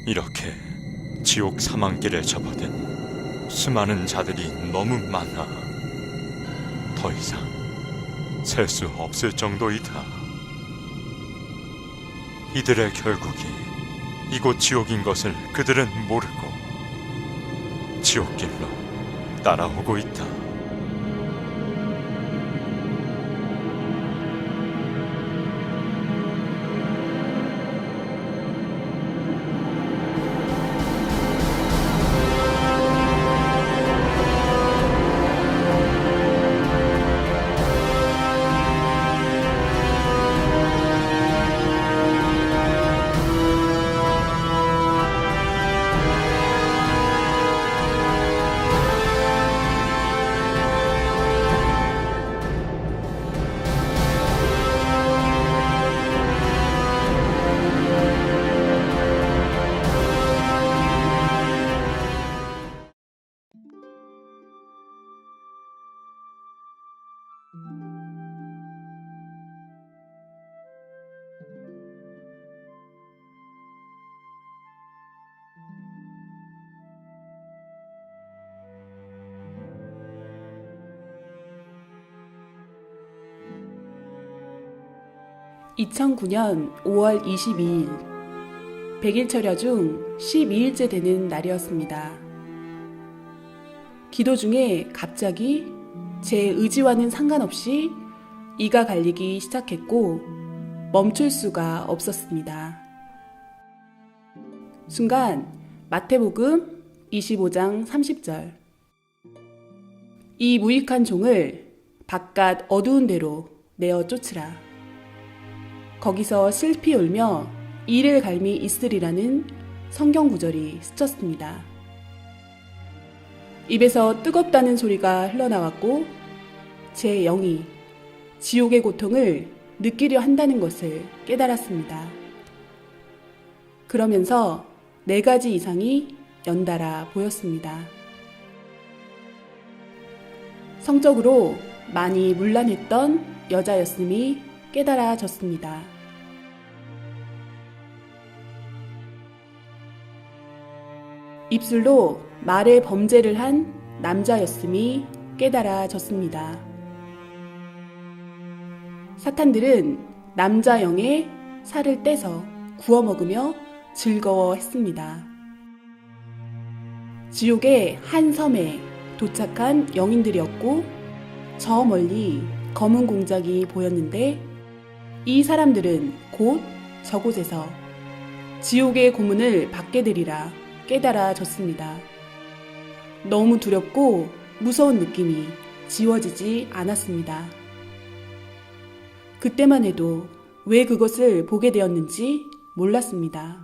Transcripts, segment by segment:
이렇게 지옥 사망길에 접어든 수많은 자들이 너무 많아 더 이상 셀 수 없을 정도이다. 이들의 결국이 이곳 지옥인 것을 그들은 모르고 지옥길로 따라오고 있다. (2009년 5월 22일) 100일 철야 중 12일째 되는 날이었습니다. 기도 중에 갑자기 제 의지와는 상관없이 이가 갈리기 시작했고 멈출 수가 없었습니다. 순간 마태복음 25장 30절 이 무익한 종을 바깥 어두운 데로 내어 쫓으라. 거기서 슬피 울며 이를 갈미 있으리라는 성경 구절이 스쳤습니다. 입에서 뜨겁다는 소리가 흘러나왔고 제 영이 지옥의 고통을 느끼려 한다는 것을 깨달았습니다. 그러면서 4가지 이상이 연달아 보였습니다. 성적으로 많이 문란했던 여자였음이 깨달아졌습니다. 입술로 말의 범죄를 한 남자였음이 깨달아졌습니다. 사탄들은 남자 영의 살을 떼서 구워 먹으며 즐거워했습니다. 지옥의 한 섬에 도착한 영인들이었고 저 멀리 검은 공작이 보였는데 이 사람들은 곧 저곳에서 지옥의 고문을 받게 되리라 깨달아졌습니다. 너무 두렵고 무서운 느낌이 지워지지 않았습니다. 그때만 해도 왜 그것을 보게 되었는지 몰랐습니다.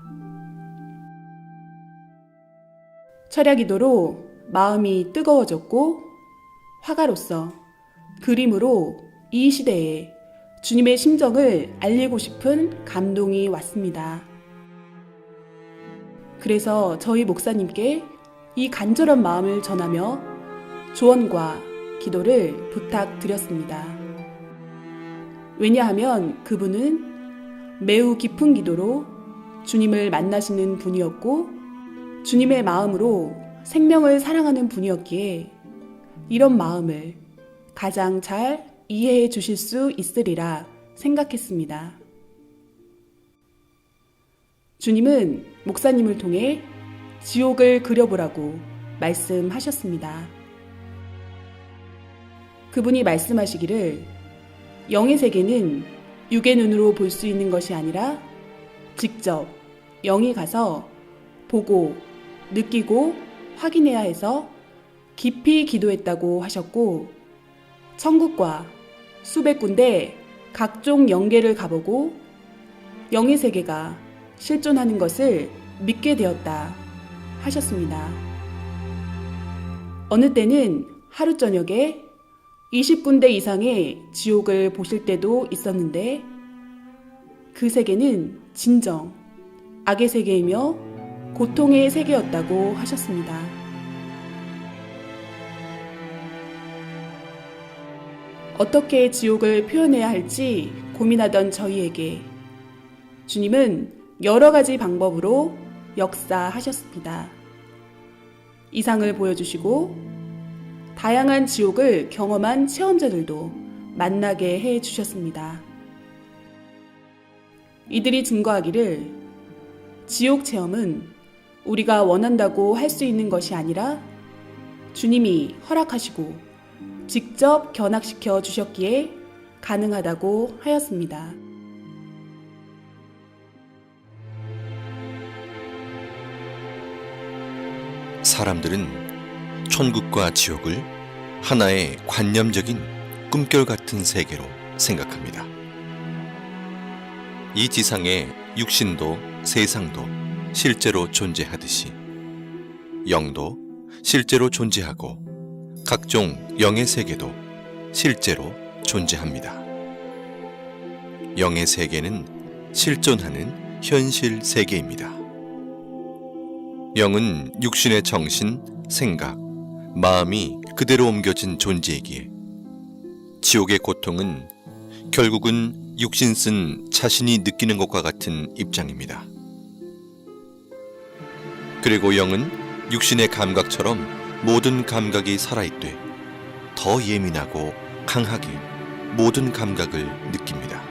철야기도로 마음이 뜨거워졌고 화가로서 그림으로 이 시대에 주님의 심정을 알리고 싶은 감동이 왔습니다. 그래서 저희 목사님께 이 간절한 마음을 전하며 조언과 기도를 부탁드렸습니다. 왜냐하면 그분은 매우 깊은 기도로 주님을 만나시는 분이었고 주님의 마음으로 생명을 사랑하는 분이었기에 이런 마음을 가장 잘 이해해 주실 수 있으리라 생각했습니다. 주님은 목사님을 통해 지옥을 그려보라고 말씀하셨습니다. 그분이 말씀하시기를 영의 세계는 육의 눈으로 볼 수 있는 것이 아니라 직접 영이 가서 보고 느끼고 확인해야 해서 깊이 기도했다고 하셨고 천국과 수백 군데 각종 영계를 가보고 영의 세계가 실존하는 것을 믿게 되었다 하셨습니다. 어느 때는 하루 저녁에 20군데 이상의 지옥을 보실 때도 있었는데 그 세계는 진정 악의 세계이며 고통의 세계였다고 하셨습니다. 어떻게 지옥을 표현해야 할지 고민하던 저희에게 주님은 여러 가지 방법으로 역사하셨습니다. 이상을 보여주시고 다양한 지옥을 경험한 체험자들도 만나게 해주셨습니다. 이들이 증거하기를 지옥 체험은 우리가 원한다고 할 수 있는 것이 아니라 주님이 허락하시고 직접 견학시켜 주셨기에 가능하다고 하였습니다. 사람들은 천국과 지옥을 하나의 관념적인 꿈결 같은 세계로 생각합니다. 이 지상에 육신도 세상도 실제로 존재하듯이 영도 실제로 존재하고 각종 영의 세계도 실제로 존재합니다. 영의 세계는 실존하는 현실 세계입니다. 영은 육신의 정신, 생각, 마음이 그대로 옮겨진 존재이기에 지옥의 고통은 결국은 육신 쓴 자신이 느끼는 것과 같은 입장입니다. 그리고 영은 육신의 감각처럼 모든 감각이 살아있되 더 예민하고 강하게 모든 감각을 느낍니다.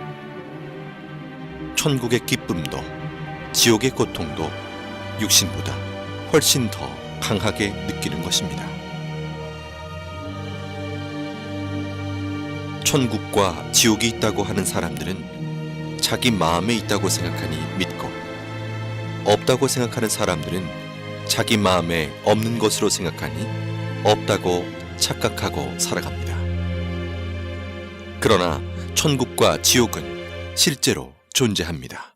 천국의 기쁨도 지옥의 고통도 육신보다 훨씬 더 강하게 느끼는 것입니다. 천국과 지옥이 있다고 하는 사람들은 자기 마음에 있다고 생각하니 믿고, 없다고 생각하는 사람들은 자기 마음에 없는 것으로 생각하니 없다고 착각하고 살아갑니다. 그러나 천국과 지옥은 실제로 존재합니다.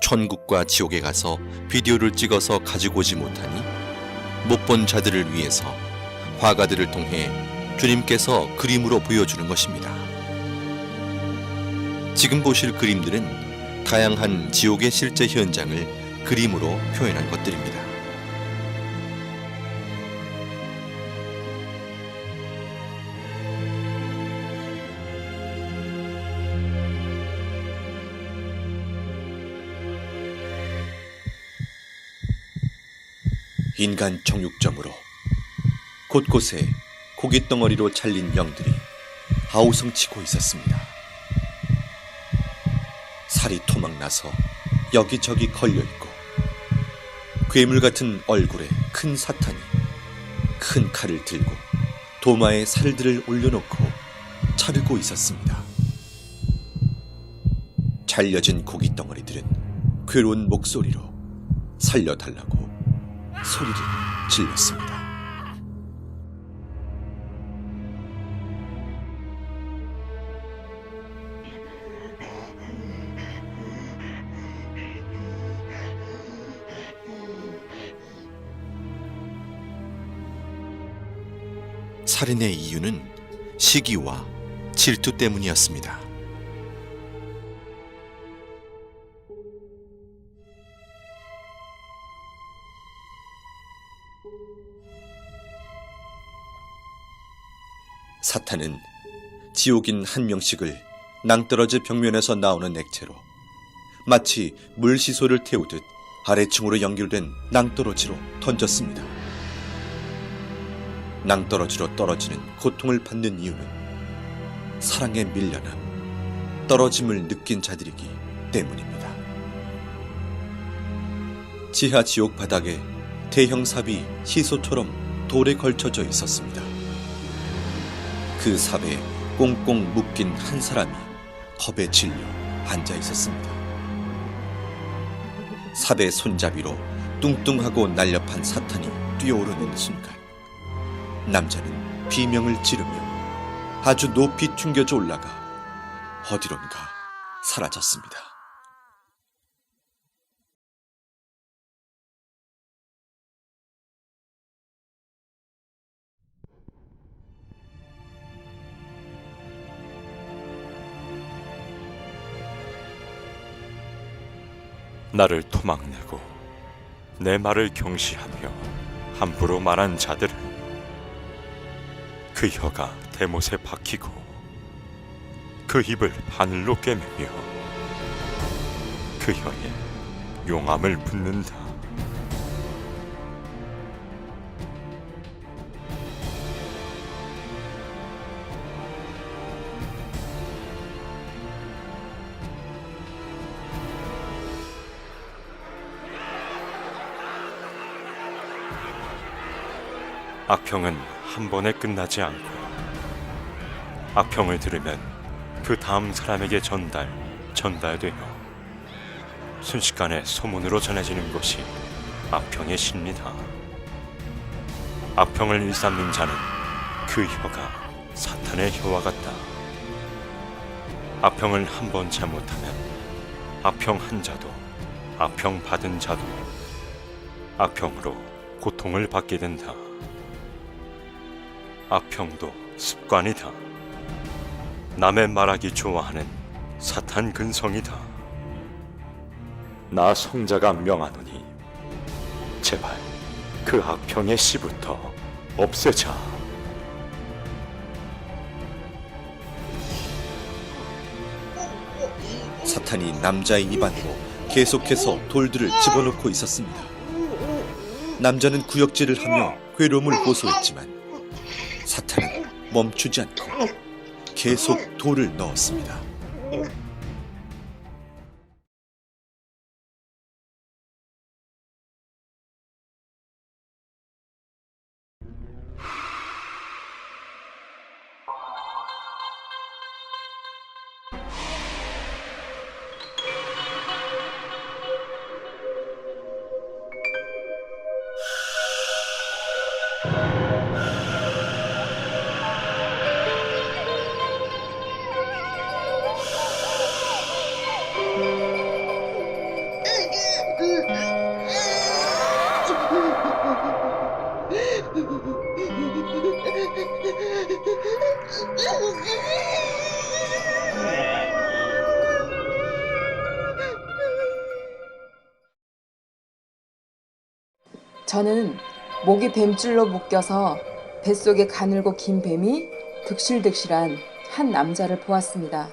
천국과 지옥에 가서 비디오를 찍어서 가지고 오지 못하니 못 본 자들을 위해서 화가들을 통해 주님께서 그림으로 보여주는 것입니다. 지금 보실 그림들은 다양한 지옥의 실제 현장을 그림으로 표현한 것들입니다. 인간 정육점으로 곳곳에 고깃덩어리로 잘린 영들이 아우성치고 있었습니다. 살이 토막나서 여기저기 걸려있고 괴물 같은 얼굴에 큰 사탄이 큰 칼을 들고 도마에 살들을 올려놓고 자르고 있었습니다. 잘려진 고깃덩어리들은 괴로운 목소리로 살려달라고 소리를 질렀습니다. 살인의 이유는 시기와 질투 때문이었습니다. 사탄은 지옥인 한 명씩을 낭떠러지 벽면에서 나오는 액체로 마치 물시소를 태우듯 아래층으로 연결된 낭떠러지로 던졌습니다. 낭떠러지로 떨어지는 고통을 받는 이유는 사랑에 밀려나 떨어짐을 느낀 자들이기 때문입니다. 지하 지옥 바닥에 대형 삽이 시소처럼 돌에 걸쳐져 있었습니다. 그 삽에 꽁꽁 묶인 한 사람이 겁에 질려 앉아 있었습니다. 삽의 손잡이로 뚱뚱하고 날렵한 사탄이 뛰어오르는 순간 남자는 비명을 지르며 아주 높이 튕겨져 올라가 어디론가 사라졌습니다. 나를 토막내고 내 말을 경시하며 함부로 말한 자들은 그 혀가 대못에 박히고 그 입을 바늘로 꿰매며 그 혀에 용암을 붓는다. 악평은 한 번에 끝나지 않고 악평을 들으면 그 다음 사람에게 전달되어 순식간에 소문으로 전해지는 것이 악평의 신이다. 악평을 일삼는 자는 그 혀가 사탄의 혀와 같다. 악평을 한 번 잘못하면 악평한 자도 악평 받은 자도 악평으로 고통을 받게 된다. 악평도 습관이다. 남의 말하기 좋아하는 사탄 근성이다. 나 성자가 명하노니 제발 그 악평의 씨부터 없애자. 사탄이 남자의 입안으로 계속해서 돌들을 집어넣고 있었습니다. 남자는 구역질을 하며 괴로움을 호소했지만 사탄은 멈추지 않고 계속 돌을 넣었습니다. 저는 목이 뱀줄로 묶여서 뱃속에 가늘고 긴 뱀이 득실득실한 한 남자를 보았습니다.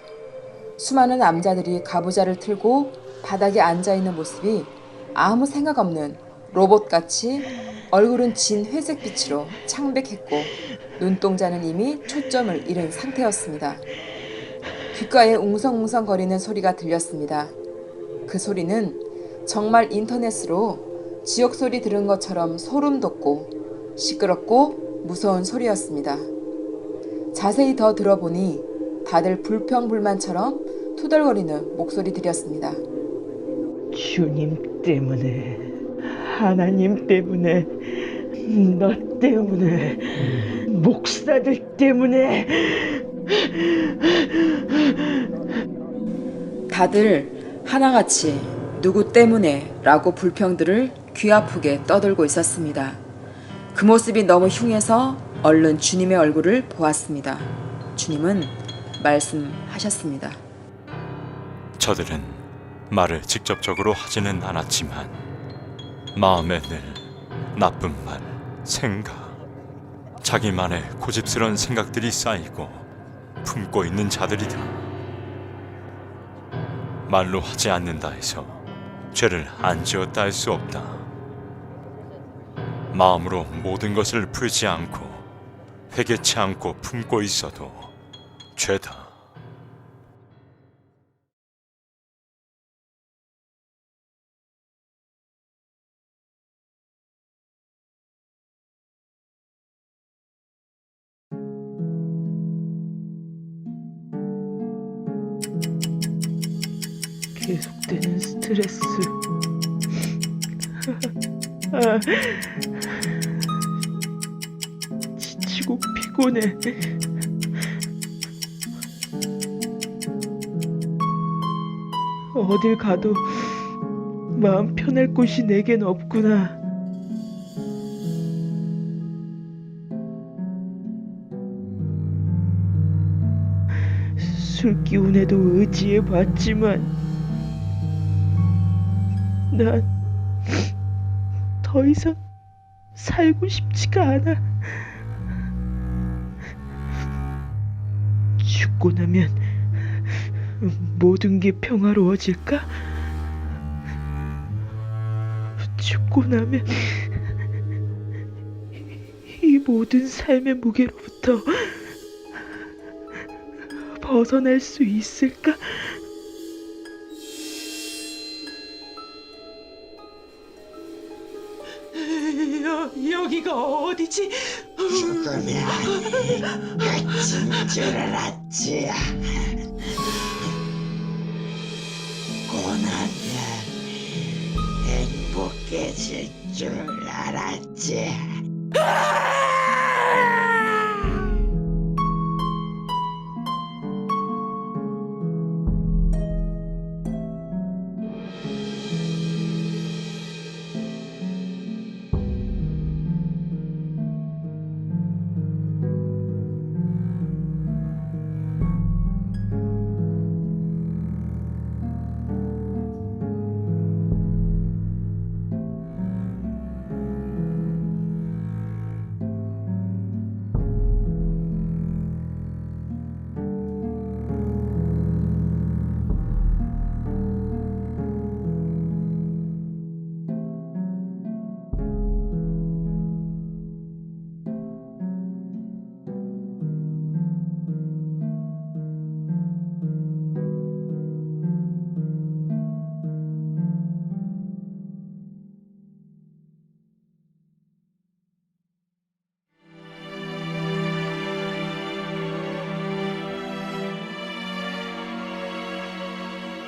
수많은 남자들이 가부좌를 틀고 바닥에 앉아있는 모습이 아무 생각 없는 로봇같이 얼굴은 진 회색빛으로 창백했고 눈동자는 이미 초점을 잃은 상태였습니다. 귓가에 웅성웅성거리는 소리가 들렸습니다. 그 소리는 정말 인터넷으로 지옥소리 들은 것처럼 소름 돋고 시끄럽고 무서운 소리였습니다. 자세히 더 들어보니 다들 불평불만처럼 투덜거리는 목소리들이었습니다. 주님 때문에, 하나님 때문에, 너 때문에, 목사들 때문에. 다들 하나같이 누구 때문에 라고 불평들을 귀 아프게 떠들고 있었습니다. 그 모습이 너무 흉해서 얼른 주님의 얼굴을 보았습니다. 주님은 말씀하셨습니다. 저들은 말을 직접적으로 하지는 않았지만 마음에 늘 나쁜 생각, 자기만의 고집스러운 생각들이 쌓이고 품고 있는 자들이다. 말로 하지 않는다 해서 죄를 안 지었다 할 수 없다. 마음으로 모든 것을 풀지 않고 회개치 않고 품고 있어도 죄다. 계속되는 스트레스. 지치고 피곤해. 어딜 가도 마음 편할 곳이 내겐 없구나. 술 기운에도 의지해 봤지만 난 더 이상 살고 싶지가 않아. 죽고 나면 모든 게 평화로워질까? 죽고 나면 이 모든 삶의 무게로부터 벗어날 수 있을까? 여기가 어디지? 죽으면 끝인 줄 알았지. 고나면 행복해질 줄 알았지.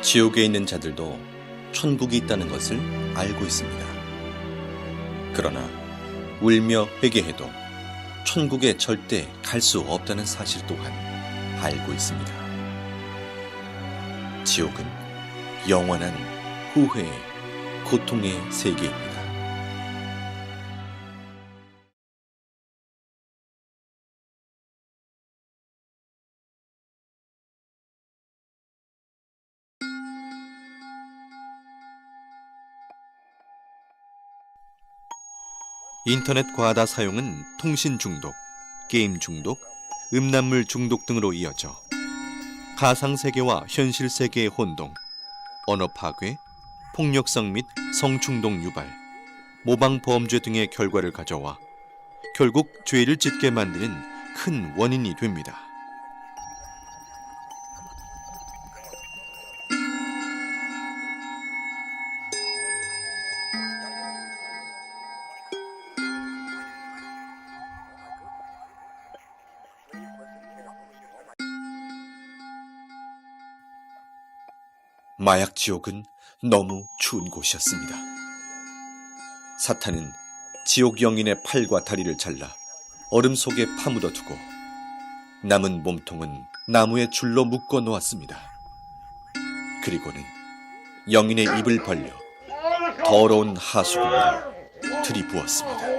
지옥에 있는 자들도 천국이 있다는 것을 알고 있습니다. 그러나 울며 회개해도 천국에 절대 갈 수 없다는 사실 또한 알고 있습니다. 지옥은 영원한 후회의 고통의 세계입니다. 인터넷 과다 사용은 통신 중독, 게임 중독, 음란물 중독 등으로 이어져 가상세계와 현실 세계의 혼동, 언어 파괴, 폭력성 및 성충동 유발, 모방 범죄 등의 결과를 가져와 결국 죄를 짓게 만드는 큰 원인이 됩니다. 마약 지옥은 너무 추운 곳이었습니다. 사탄은 지옥 영인의 팔과 다리를 잘라 얼음 속에 파묻어 두고 남은 몸통은 나무에 줄로 묶어 놓았습니다. 그리고는 영인의 입을 벌려 더러운 하수구를 들이부었습니다.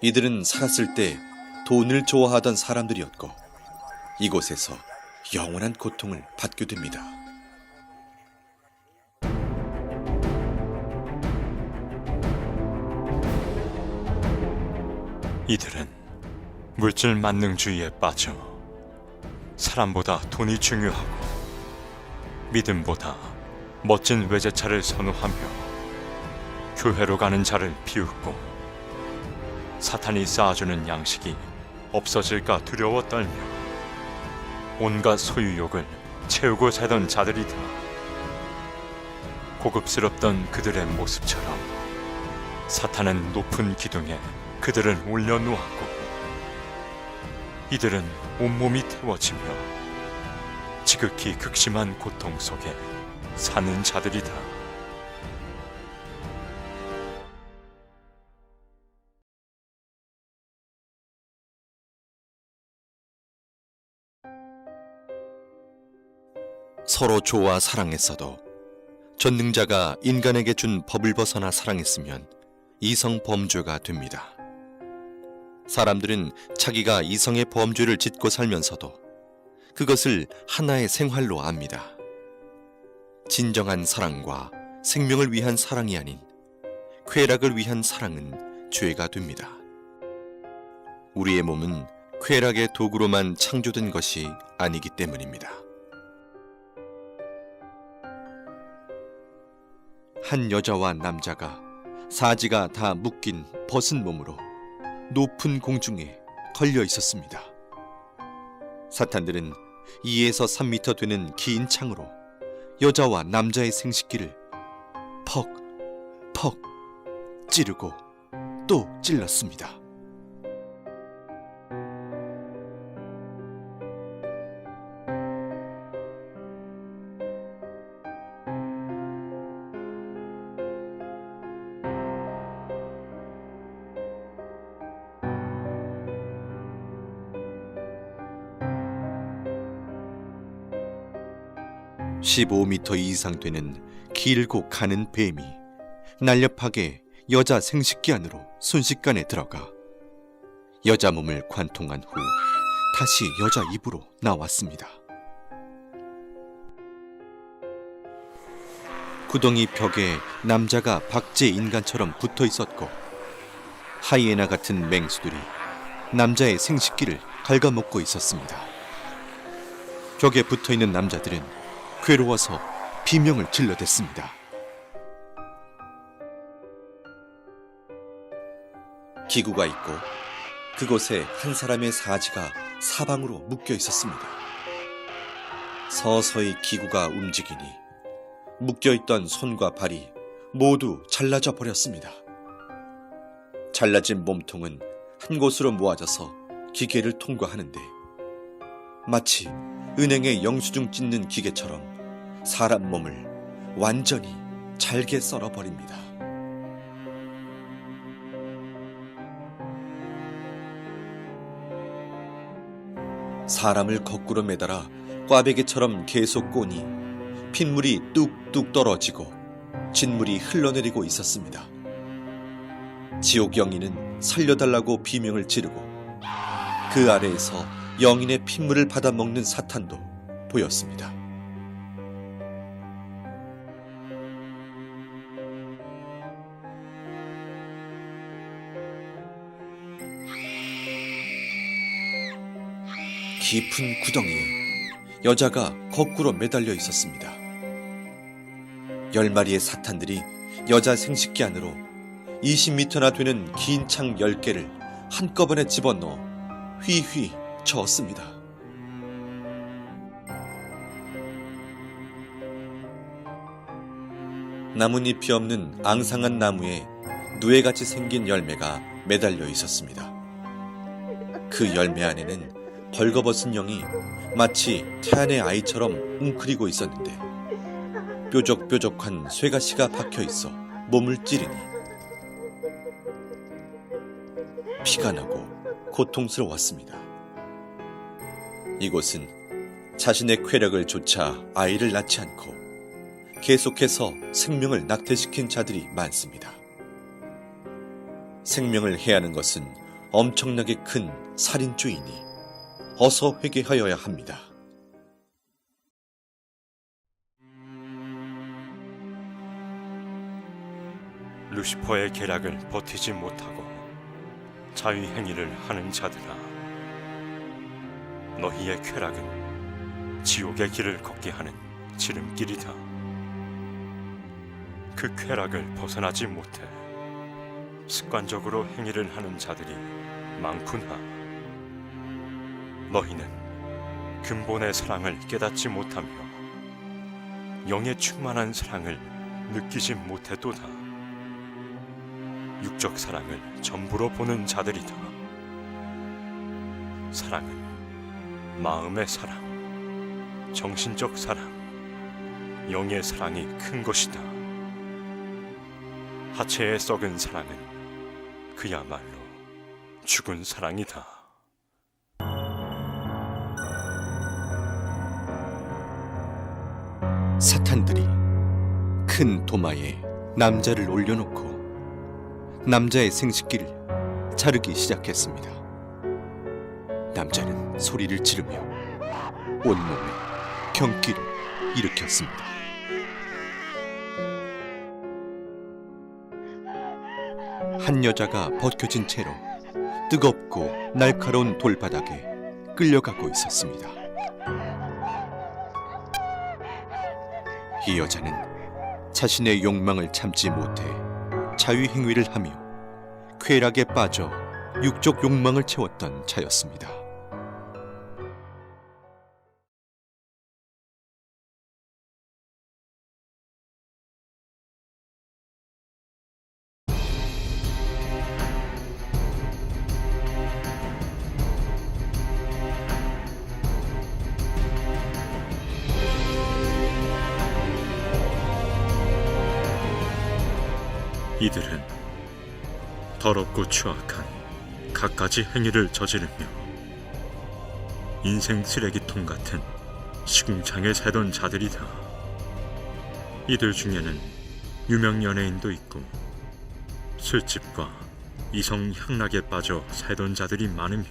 이들은 살았을 때 돈을 좋아하던 사람들이었고 이곳에서 영원한 고통을 받게 됩니다. 이들은 물질 만능주의에 빠져 사람보다 돈이 중요하고 믿음보다 멋진 외제차를 선호하며 교회로 가는 자를 비웃고 사탄이 쌓아주는 양식이 없어질까 두려워 떨며 온갖 소유욕을 채우고 살던 자들이다. 고급스럽던 그들의 모습처럼 사탄은 높은 기둥에 그들을 올려놓았고 이들은 온몸이 태워지며 지극히 극심한 고통 속에 사는 자들이다. 서로 좋아 사랑했어도 전능자가 인간에게 준 법을 벗어나 사랑했으면 이성 범죄가 됩니다. 사람들은 자기가 이성의 범죄를 짓고 살면서도 그것을 하나의 생활로 압니다. 진정한 사랑과 생명을 위한 사랑이 아닌 쾌락을 위한 사랑은 죄가 됩니다. 우리의 몸은 쾌락의 도구로만 창조된 것이 아니기 때문입니다. 한 여자와 남자가 사지가 다 묶인 벗은 몸으로 높은 공중에 걸려 있었습니다. 사탄들은 2에서 3미터 되는 긴 창으로 여자와 남자의 생식기를 퍽, 퍽 찌르고 또 찔렀습니다. (15m) 이상 되는 길고 가는 뱀이 날렵하게 여자 생식기 안으로 순식간에 들어가 여자 몸을 관통한 후 다시 여자 입으로 나왔습니다. 구덩이 벽에 남자가 박제 인간처럼 붙어 있었고 하이에나 같은 맹수들이 남자의 생식기를 갉아먹고 있었습니다. 벽에 붙어 있는 남자들은 괴로워서 비명을 질러댔습니다. 기구가 있고 그곳에 한 사람의 사지가 사방으로 묶여 있었습니다. 서서히 기구가 움직이니 묶여있던 손과 발이 모두 잘라져 버렸습니다. 잘라진 몸통은 한 곳으로 모아져서 기계를 통과하는데 마치 은행에 영수증 찢는 기계처럼 사람 몸을 완전히 잘게 썰어버립니다. 사람을 거꾸로 매달아 꽈배기처럼 계속 꼬니 핏물이 뚝뚝 떨어지고 진물이 흘러내리고 있었습니다. 지옥 영인은 살려달라고 비명을 지르고 그 아래에서 영인의 핏물을 받아먹는 사탄도 보였습니다. 깊은 구덩이에 여자가 거꾸로 매달려 있었습니다. 10마리의 사탄들이 여자 생식기 안으로 20m나 되는 긴 창 10개를 한꺼번에 집어넣어 휘휘 저었습니다. 나뭇잎이 없는 앙상한 나무에 누에같이 생긴 열매가 매달려 있었습니다. 그 열매 안에는 벌거벗은 영이 마치 태안의 아이처럼 웅크리고 있었는데 뾰족뾰족한 쇠가시가 박혀 있어 몸을 찌르니 피가 나고 고통스러웠습니다. 이곳은 자신의 쾌락을 좇아 아이를 낳지 않고 계속해서 생명을 낙태시킨 자들이 많습니다. 생명을 해하는 것은 엄청나게 큰 살인죄이니 어서 회개하여야 합니다. 루시퍼의 계략을 버티지 못하고 자위행위를 하는 자들아, 너희의 쾌락은 지옥의 길을 걷게 하는 지름길이다. 그 쾌락을 벗어나지 못해 습관적으로 행위를 하는 자들이 많구나. 너희는 근본의 사랑을 깨닫지 못하며 영의 충만한 사랑을 느끼지 못해도다. 육적 사랑을 전부로 보는 자들이다. 사랑은 마음의 사랑, 정신적 사랑, 영의 사랑이 큰 것이다. 하체의 썩은 사랑은 그야말로 죽은 사랑이다. 사탄들이 큰 도마에 남자를 올려놓고 남자의 생식기를 자르기 시작했습니다. 남자는 소리를 지르며 온몸에 경기를 일으켰습니다. 한 여자가 벗겨진 채로 뜨겁고 날카로운 돌바닥에 끌려가고 있었습니다. 이 여자는 자신의 욕망을 참지 못해 자위행위를 하며 쾌락에 빠져 육적 욕망을 채웠던 자였습니다. 이들은 더럽고 추악한 갖가지 행위를 저지르며 인생 쓰레기통 같은 시궁창에 살던 자들이다. 이들 중에는 유명 연예인도 있고 술집과 이성 향락에 빠져 살던 자들이 많으며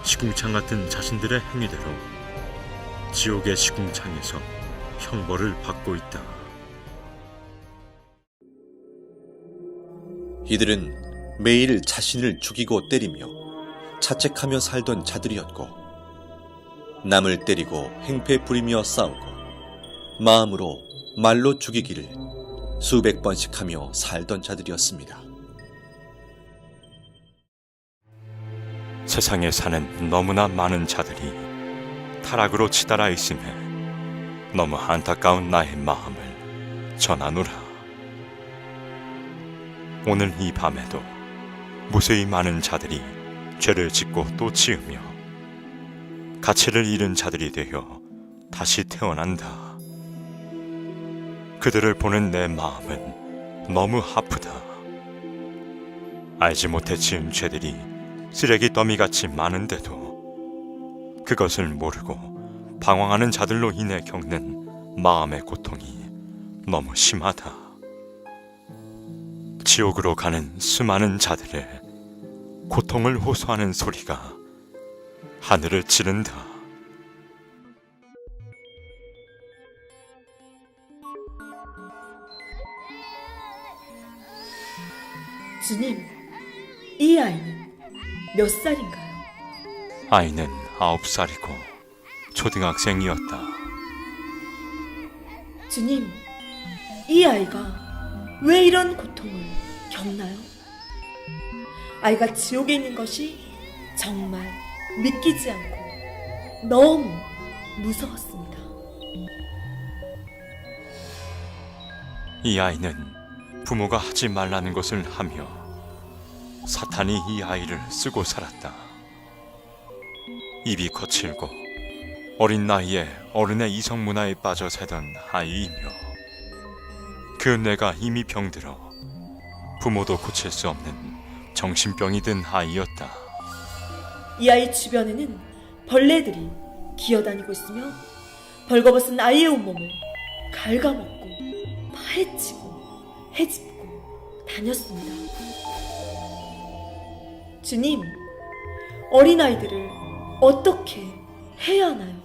시궁창 같은 자신들의 행위대로 지옥의 시궁창에서 형벌을 받고 있다. 이들은 매일 자신을 죽이고 때리며 자책하며 살던 자들이었고 남을 때리고 행패 부리며 싸우고 마음으로 말로 죽이기를 수백 번씩 하며 살던 자들이었습니다. 세상에 사는 너무나 많은 자들이 타락으로 치달아 있음에 너무 안타까운 나의 마음을 전하노라. 오늘 이 밤에도 무수히 많은 자들이 죄를 짓고 또 지으며 가치를 잃은 자들이 되어 다시 태어난다. 그들을 보는 내 마음은 너무 아프다. 알지 못해 지은 죄들이 쓰레기 더미같이 많은데도 그것을 모르고 방황하는 자들로 인해 겪는 마음의 고통이 너무 심하다. 지옥으로 가는 수많은 자들의 고통을 호소하는 소리가 하늘을 찌른다. 주님, 이 아이는 몇 살인가요? 아이는 9살이고 초등학생이었다. 주님, 이 아이가 왜 이런 고통을 겪나요? 아이가 지옥에 있는 것이 정말 믿기지 않고 너무 무서웠습니다. 이 아이는 부모가 하지 말라는 것을 하며 사탄이 이 아이를 쓰고 살았다. 입이 거칠고 어린 나이에 어른의 이성 문화에 빠져 살던 아이이며 그 뇌가 이미 병들어 부모도 고칠 수 없는 정신병이 든 아이였다. 이 아이 주변에는 벌레들이 기어다니고 있으며 벌거벗은 아이의 온몸을 갉아먹고 파헤치고 헤집고 다녔습니다. 주님, 어린아이들을 어떻게 해야 하나요?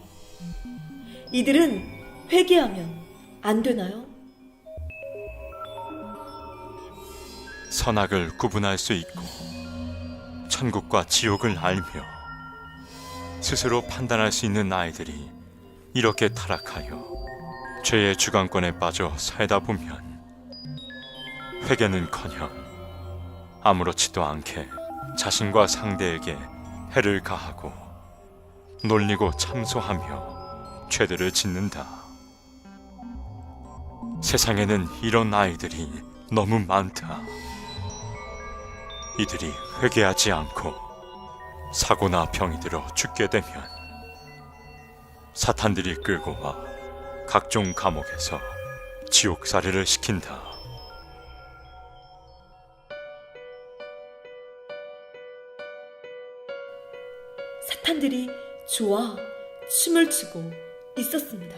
이들은 회개하면 안 되나요? 선악을 구분할 수 있고 천국과 지옥을 알며 스스로 판단할 수 있는 아이들이 이렇게 타락하여 죄의 주관권에 빠져 살다 보면 회개는커녕 아무렇지도 않게 자신과 상대에게 해를 가하고 놀리고 참소하며 죄들을 짓는다. 세상에는 이런 아이들이 너무 많다. 이들이 회개하지 않고 사고나 병이 들어 죽게 되면 사탄들이 끌고 와 각종 감옥에서 지옥살이를 시킨다. 사탄들이 좋아 춤을 추고 있었습니다.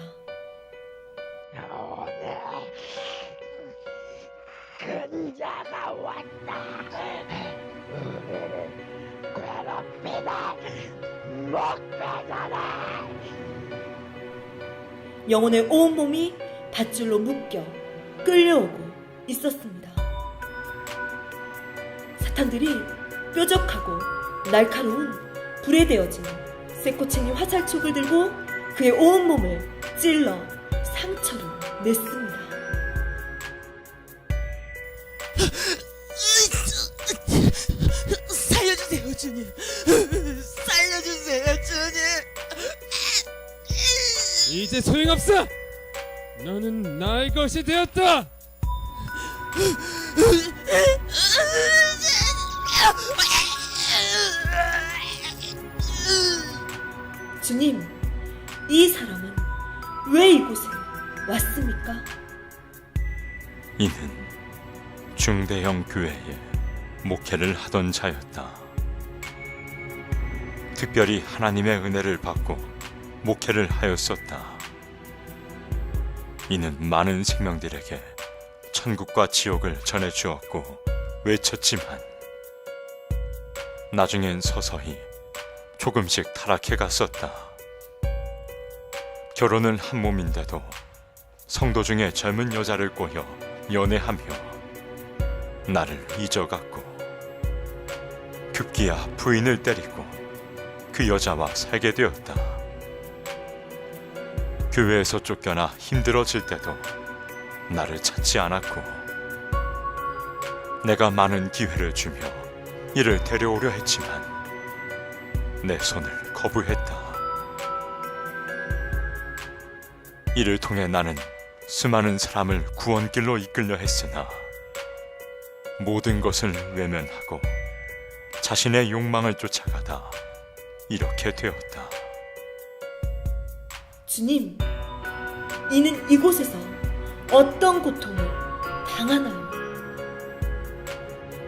오늘 근자가 왔다. 우리를 괴롭게 배달 못 가잖아. 영혼의 온몸이 밧줄로 묶여 끌려오고 있었습니다. 사탄들이 뾰족하고 날카로운 불에 데워진 쇠꼬챙이 화살촉을 들고 그의 온몸을 찔러 상처를 냈습니다. 살려주세요, 주님. 살려주세요, 주님. 이제 소용없어. 너는 나의 것이 되었다. 주님, 이 사람은 왜 이곳에 왔습니까? 이는 중대형 교회에 목회를 하던 자였다. 특별히 하나님의 은혜를 받고 목회를 하였었다. 이는 많은 생명들에게 천국과 지옥을 전해주었고 외쳤지만 나중엔 서서히 조금씩 타락해 갔었다. 결혼은 한 몸인데도 성도 중에 젊은 여자를 꼬여 연애하며 나를 잊어갔고 급기야 부인을 때리고 그 여자와 살게 되었다. 교회에서 쫓겨나 힘들어질 때도 나를 찾지 않았고 내가 많은 기회를 주며 이를 데려오려 했지만 내 손을 거부했다. 이를 통해 나는 수많은 사람을 구원길로 이끌려 했으나 모든 것을 외면하고 자신의 욕망을 쫓아가다 이렇게 되었다. 주님, 이는 이곳에서 어떤 고통을 당하나요?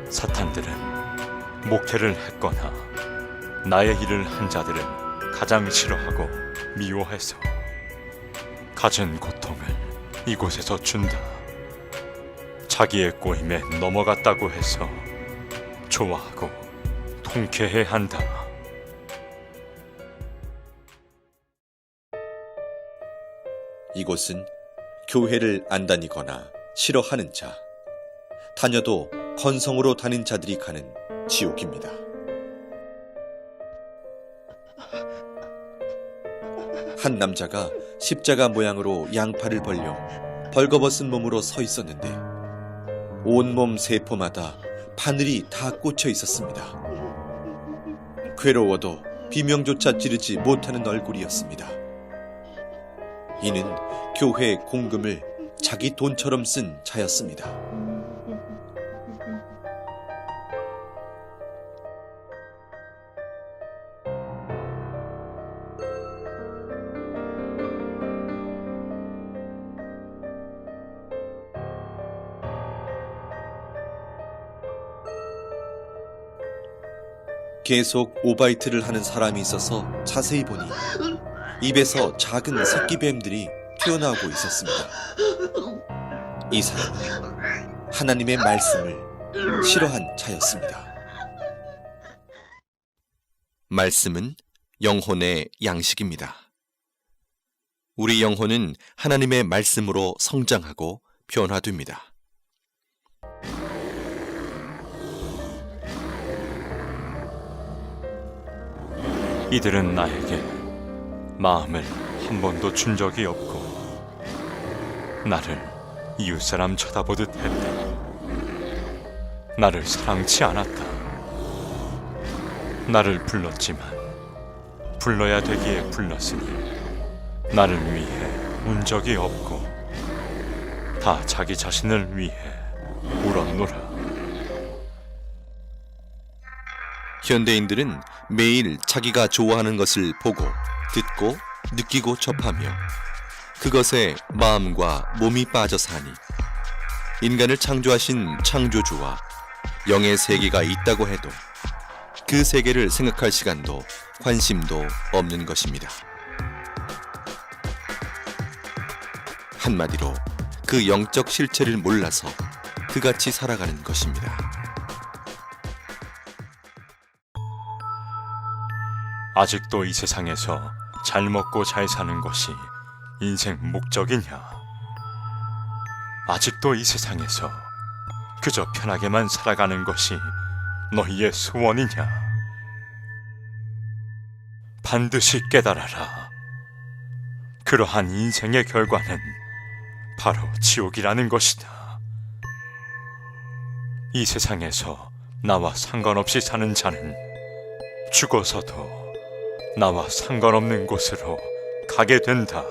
사탄들은 목회를 했거나 나의 일을 한 자들은 가장 싫어하고 미워해서 가진 고통을 이곳에서 준다. 자기의 꼬임에 넘어갔다고 해서 좋아하고 통쾌해 한다. 이곳은 교회를 안 다니거나 싫어하는 자, 다녀도 건성으로 다닌 자들이 가는 지옥입니다. 한 남자가 십자가 모양으로 양팔을 벌려 벌거벗은 몸으로 서 있었는데 온몸 세포마다 바늘이 다 꽂혀 있었습니다. 괴로워도 비명조차 지르지 못하는 얼굴이었습니다. 이는 교회 공금을 자기 돈처럼 쓴 자였습니다. 계속 오바이트를 하는 사람이 있어서 자세히 보니 입에서 작은 새끼뱀들이 튀어나오고 있었습니다. 이 사람은 하나님의 말씀을 싫어한 자였습니다. 말씀은 영혼의 양식입니다. 우리 영혼은 하나님의 말씀으로 성장하고 변화됩니다. 이들은 나에게 마음을 한 번도 준 적이 없고 나를 이웃사람 쳐다보듯 했다. 나를 사랑치 않았다. 나를 불렀지만 불러야 되기에 불렀으니 나를 위해 운 적이 없고 다 자기 자신을 위해 울었노라. 현대인들은 매일 자기가 좋아하는 것을 보고, 듣고, 느끼고 접하며 그것에 마음과 몸이 빠져 사니 인간을 창조하신 창조주와 영의 세계가 있다고 해도 그 세계를 생각할 시간도 관심도 없는 것입니다. 한마디로 그 영적 실체를 몰라서 그같이 살아가는 것입니다. 아직도 이 세상에서 잘 먹고 잘 사는 것이 인생 목적이냐? 아직도 이 세상에서 그저 편하게만 살아가는 것이 너희의 소원이냐? 반드시 깨달아라. 그러한 인생의 결과는 바로 지옥이라는 것이다. 이 세상에서 나와 상관없이 사는 자는 죽어서도 나와 상관없는 곳으로 가게 된다.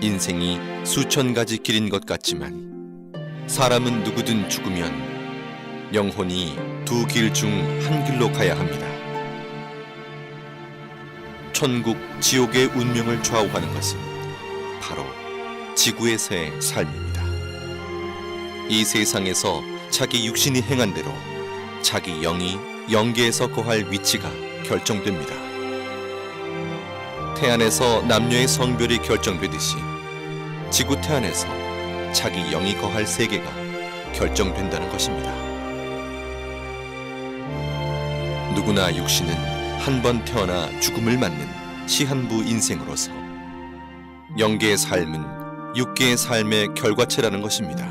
인생이 수천 가지 길인 것 같지만 사람은 누구든 죽으면 영혼이 두 길 중 한 길로 가야 합니다. 천국, 지옥의 운명을 좌우하는 것은 바로 지구에서의 삶입니다. 이 세상에서 자기 육신이 행한 대로 자기 영이 영계에서 거할 위치가 결정됩니다. 태안에서 남녀의 성별이 결정되듯이 지구 태안에서 자기 영이 거할 세계가 결정된다는 것입니다. 누구나 육신은 한 번 태어나 죽음을 맞는 시한부 인생으로서 영계의 삶은 육계의 삶의 결과체라는 것입니다.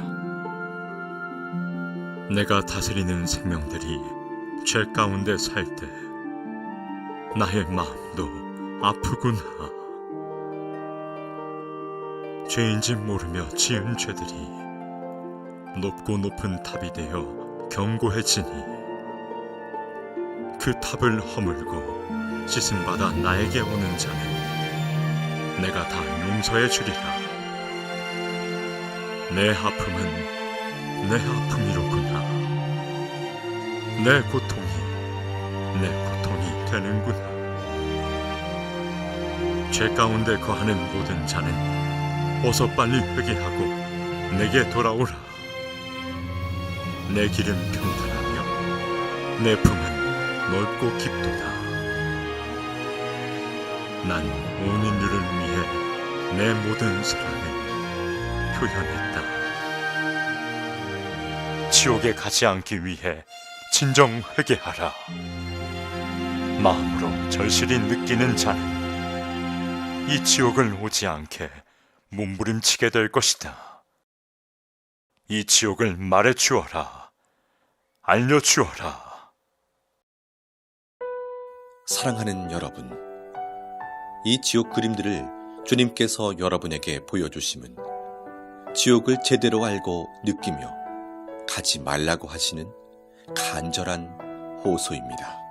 내가 다스리는 생명들이 죄 가운데 살 때 나의 마음도 아프구나. 죄인지 모르며 지은 죄들이 높고 높은 탑이 되어 견고해지니 그 탑을 허물고 씻음받아 나에게 오는 자는 내가 다 용서해 주리라. 내 아픔은 내 아픔이로구나. 내 고통이 내 고통이 되는구나. 죄 가운데 거하는 모든 자는 어서 빨리 회개하고 내게 돌아오라. 내 길은 평탄하며 내 품은 넓고 깊도다. 난 온 인류를 위해 내 모든 사랑을 표현했다. 지옥에 가지 않기 위해 진정 회개하라. 마음으로 절실히 느끼는 자는 이 지옥을 오지 않게 몸부림치게 될 것이다. 이 지옥을 말해 주어라. 알려 주어라. 사랑하는 여러분, 이 지옥 그림들을 주님께서 여러분에게 보여주심은 지옥을 제대로 알고 느끼며 가지 말라고 하시는 간절한 호소입니다.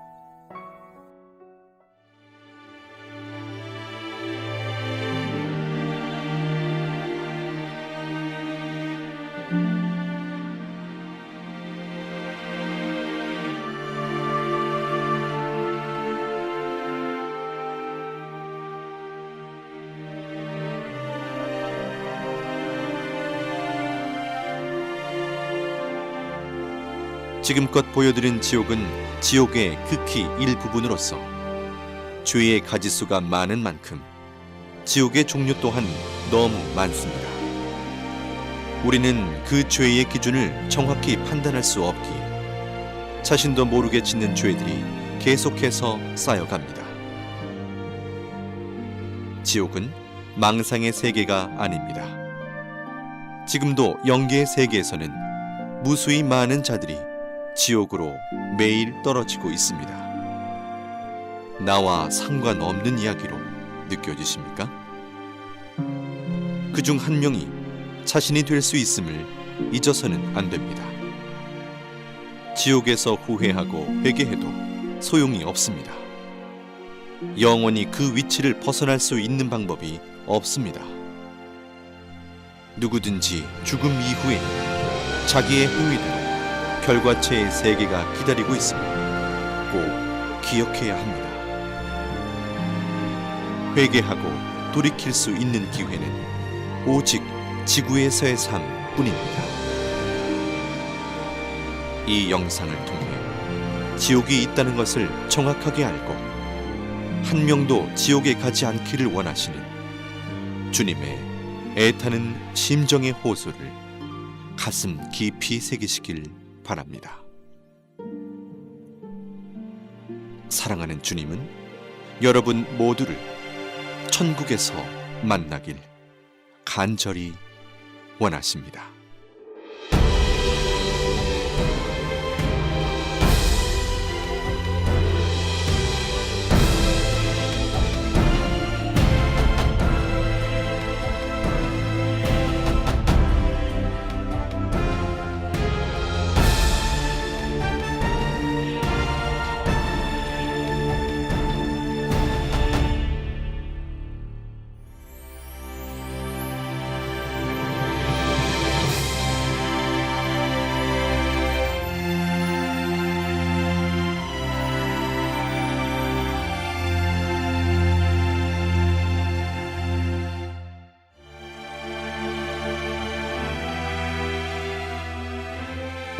지금껏 보여드린 지옥은 지옥의 극히 일부분으로서 죄의 가지수가 많은 만큼 지옥의 종류 또한 너무 많습니다. 우리는 그 죄의 기준을 정확히 판단할 수 없기에 자신도 모르게 짓는 죄들이 계속해서 쌓여갑니다. 지옥은 망상의 세계가 아닙니다. 지금도 영계의 세계에서는 무수히 많은 자들이 지옥으로 매일 떨어지고 있습니다. 나와 상관없는 이야기로 느껴지십니까? 그중 한 명이 자신이 될 수 있음을 잊어서는 안 됩니다. 지옥에서 후회하고 회개해도 소용이 없습니다. 영원히 그 위치를 벗어날 수 있는 방법이 없습니다. 누구든지 죽음 이후에 자기의 행위대로 결과체의 세계가 기다리고 있음을 꼭 기억해야 합니다. 회개하고 돌이킬 수 있는 기회는 오직 지구에서의 삶뿐입니다. 이 영상을 통해 지옥이 있다는 것을 정확하게 알고 한 명도 지옥에 가지 않기를 원하시는 주님의 애타는 심정의 호소를 가슴 깊이 새기시길 바랍니다. 사랑하는 주님은 여러분 모두를 천국에서 만나길 간절히 원하십니다.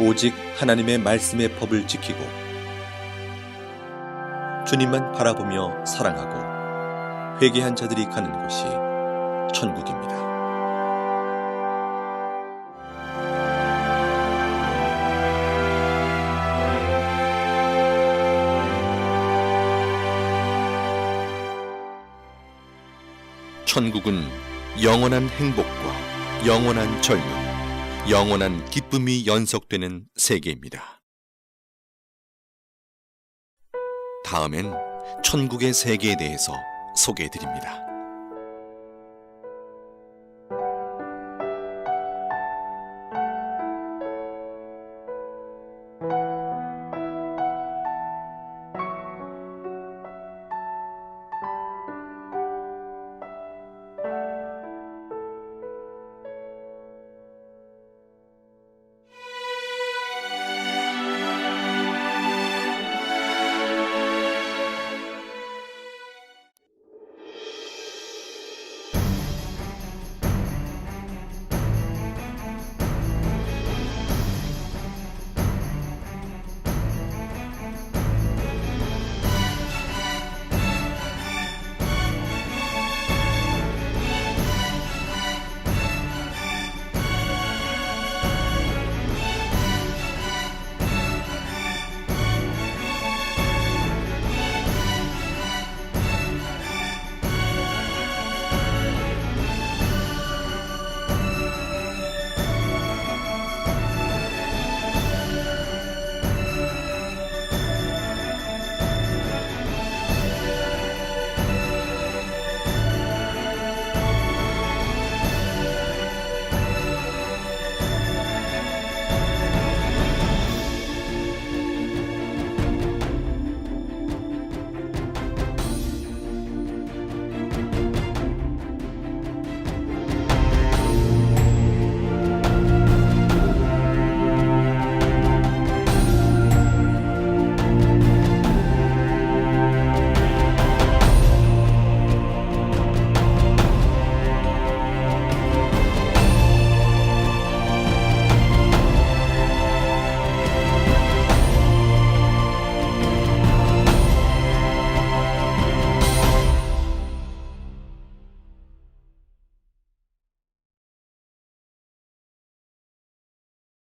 오직 하나님의 말씀의 법을 지키고 주님만 바라보며 사랑하고 회개한 자들이 가는 곳이 천국입니다. 천국은 영원한 행복과 영원한 젊음, 영원한 기쁨이 연속되는 세계입니다. 다음엔 천국의 세계에 대해서 소개해드립니다.